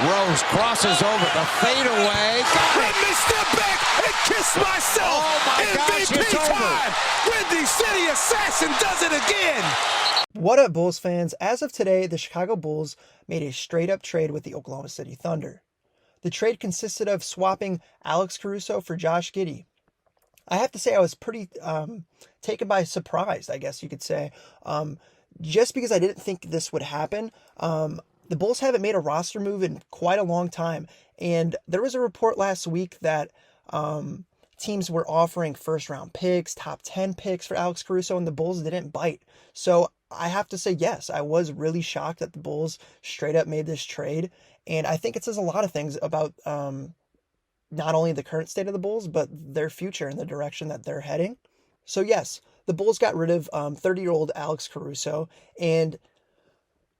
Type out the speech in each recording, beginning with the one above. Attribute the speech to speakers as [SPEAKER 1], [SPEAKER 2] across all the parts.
[SPEAKER 1] Rose crosses over the fadeaway.
[SPEAKER 2] Let me step back and kiss myself.
[SPEAKER 1] Oh my gosh,
[SPEAKER 2] MVP
[SPEAKER 1] it's over.
[SPEAKER 2] time. Windy City Assassin does it again.
[SPEAKER 3] What up, Bulls fans? As of today, the Chicago Bulls made a straight-up trade with the Oklahoma City Thunder. The trade consisted of swapping Alex Caruso for Josh Giddey. I have to say I was pretty taken by surprise, I guess you could say, just because I didn't think this would happen. The Bulls haven't made a roster move in quite a long time, and there was a report last week that teams were offering first-round picks, top 10 picks for Alex Caruso, and the Bulls didn't bite. So I have to say, yes, I was really shocked that the Bulls straight up made this trade, and I think it says a lot of things about not only the current state of the Bulls, but their future and the direction that they're heading. So yes, the Bulls got rid of 30-year-old Alex Caruso, and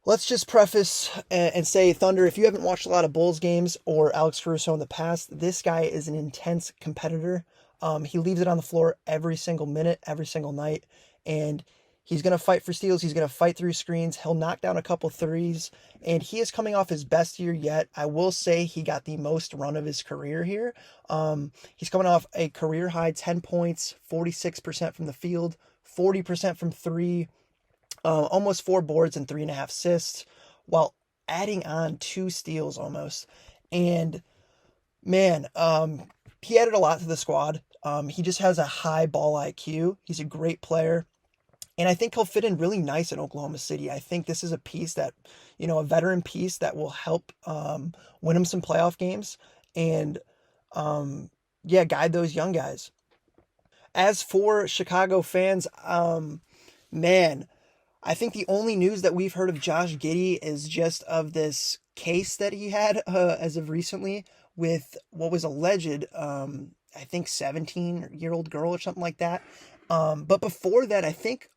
[SPEAKER 3] let's just preface and say, Thunder, if you haven't watched a lot of Bulls games or Alex Caruso in the past, this guy is an intense competitor. He leaves it on the floor every single minute, every single night, and he's going to fight for steals. He's going to fight through screens. He'll knock down a couple threes, and he is coming off his best year yet. I will say he got the most run of his career here. He's coming off a career-high 10 points, 46% from the field, 40% from three, almost 4 boards and 3.5 assists, while adding on 2 steals almost. And man, he added a lot to the squad. He just has a high ball IQ. He's a great player. And I think he'll fit in really nice in Oklahoma City. I think this is a piece that, a veteran piece that will help win him some playoff games and, guide those young guys. As for Chicago fans, man, I think the only news that we've heard of Josh Giddey is just of this case that he had as of recently with what was alleged, I think 17-year-old girl or something like that. But before that, I think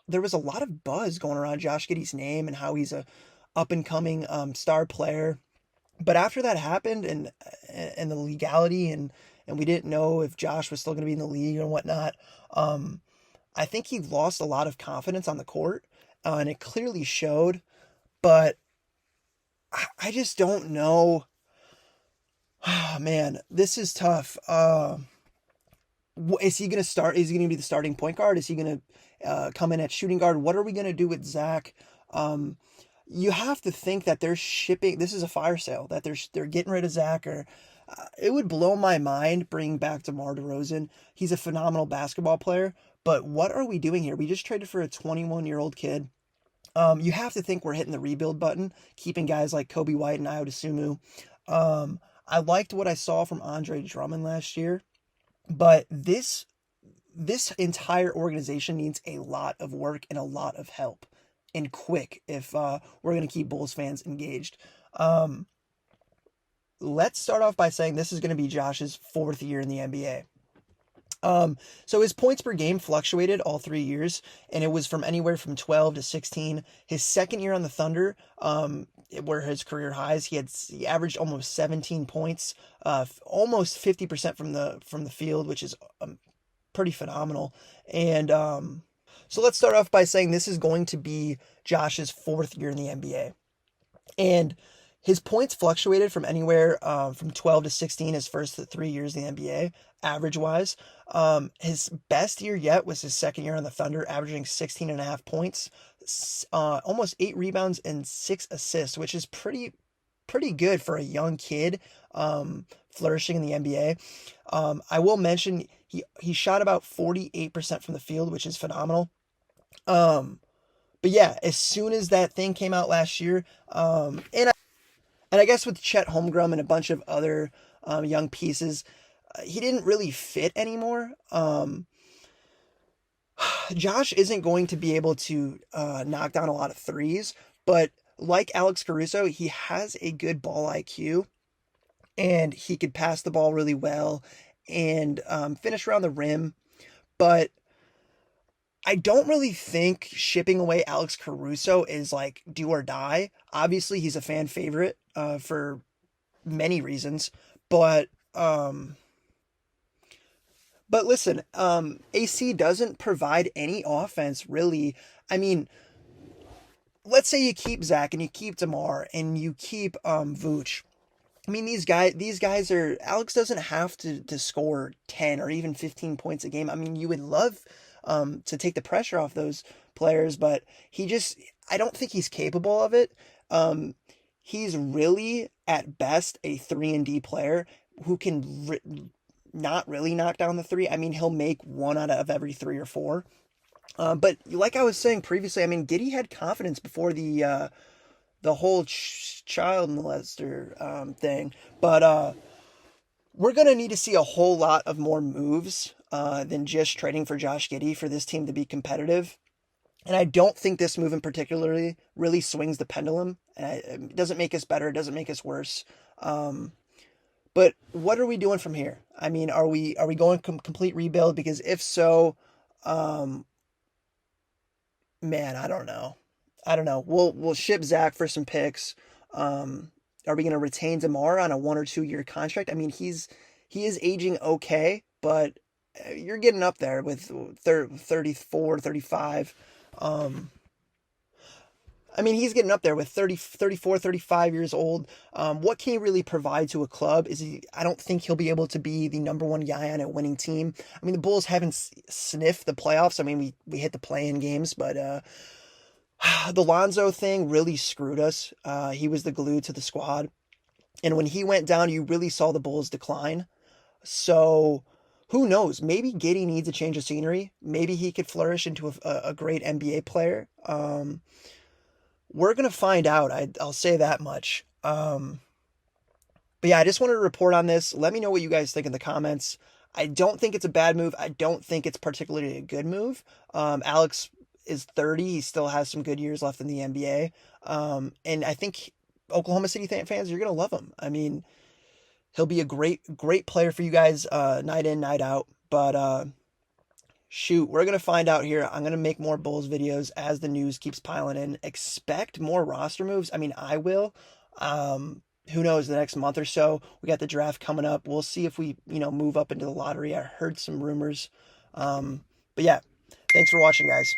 [SPEAKER 3] there was a lot of buzz going around Josh Giddey's name and how he's a up-and-coming star player. But after that happened and the legality and we didn't know if Josh was still going to be in the league and whatnot, I think he lost a lot of confidence on the court, and it clearly showed. But I just don't know. Oh, man, this is tough. Is he going to start? Is he going to be the starting point guard? Is he going to come in at shooting guard? What are we going to do with Zach? You have to think that they're shipping. This is a fire sale, that they're getting rid of Zach. Or it would blow my mind bringing back DeMar DeRozan. He's a phenomenal basketball player. But what are we doing here? We just traded for a 21-year-old kid. You have to think we're hitting the rebuild button, keeping guys like Kobe White and Ayo Dosunmu. I liked what I saw from Andre Drummond last year. But this entire organization needs a lot of work and a lot of help, and quick, if we're going to keep Bulls fans engaged. Let's start off by saying this is going to be Josh's 4th year in the NBA. So his points per game fluctuated all 3 years, and it was from anywhere from 12 to 16. His second year on the Thunder, were his career highs. He averaged almost 17 points, almost 50% from the field, which is pretty phenomenal. And so let's start off by saying this is going to be Josh's 4th year in the NBA, and his points fluctuated from anywhere from 12 to 16 his first 3 years in the NBA, average-wise. His best year yet was his second year on the Thunder, averaging 16.5 points, almost 8 rebounds and 6 assists, which is pretty good for a young kid flourishing in the NBA. I will mention he shot about 48% from the field, which is phenomenal. But yeah, as soon as that thing came out last year, and I guess with Chet Holmgren and a bunch of other young pieces, he didn't really fit anymore. Josh isn't going to be able to knock down a lot of threes, but like Alex Caruso, he has a good ball IQ, and he could pass the ball really well and finish around the rim. But I don't really think shipping away Alex Caruso is like do or die. Obviously, he's a fan favorite for many reasons, but listen, AC doesn't provide any offense really. I mean, let's say you keep Zach and you keep DeMar and you keep Vooch. I mean, these guys are, Alex doesn't have to score 10 or even 15 points a game. I mean, you would love to take the pressure off those players, but I don't think he's capable of it. He's really, at best, a 3-and-D player who can not really knock down the three. I mean, he'll make 1 out of every 3 or 4. But like I was saying previously, I mean, Giddey had confidence before the whole child molester thing. But we're going to need to see a whole lot of more moves than just trading for Josh Giddey for this team to be competitive. And I don't think this move in particular really swings the pendulum. And it doesn't make us better. It doesn't make us worse. But what are we doing from here? I mean, are we going complete rebuild? Because if so, man, I don't know. We'll ship Zach for some picks. Are we going to retain DeMar on a 1 or 2 year contract? I mean, he is aging okay, but you're getting up there with 34, 35. I mean, he's getting up there with 34, 35 years old. What can he really provide to a club? I don't think he'll be able to be the number 1 guy on a winning team. I mean, the Bulls haven't sniffed the playoffs. I mean, we hit the play-in games, but the Lonzo thing really screwed us. He was the glue to the squad. And when he went down, you really saw the Bulls decline. So who knows? Maybe Giddey needs a change of scenery. Maybe he could flourish into a great NBA player. We're going to find out. I'll say that much. But yeah, I just wanted to report on this. Let me know what you guys think in the comments. I don't think it's a bad move. I don't think it's particularly a good move. Alex is 30. He still has some good years left in the NBA. And I think Oklahoma City fans, you're going to love him. I mean, he'll be a great player for you guys night in, night out. But shoot, we're going to find out here. I'm going to make more Bulls videos as the news keeps piling in. Expect more roster moves. I mean, I will. Who knows, the next month or so. We got the draft coming up. We'll see if we, move up into the lottery. I heard some rumors. But yeah, thanks for watching, guys.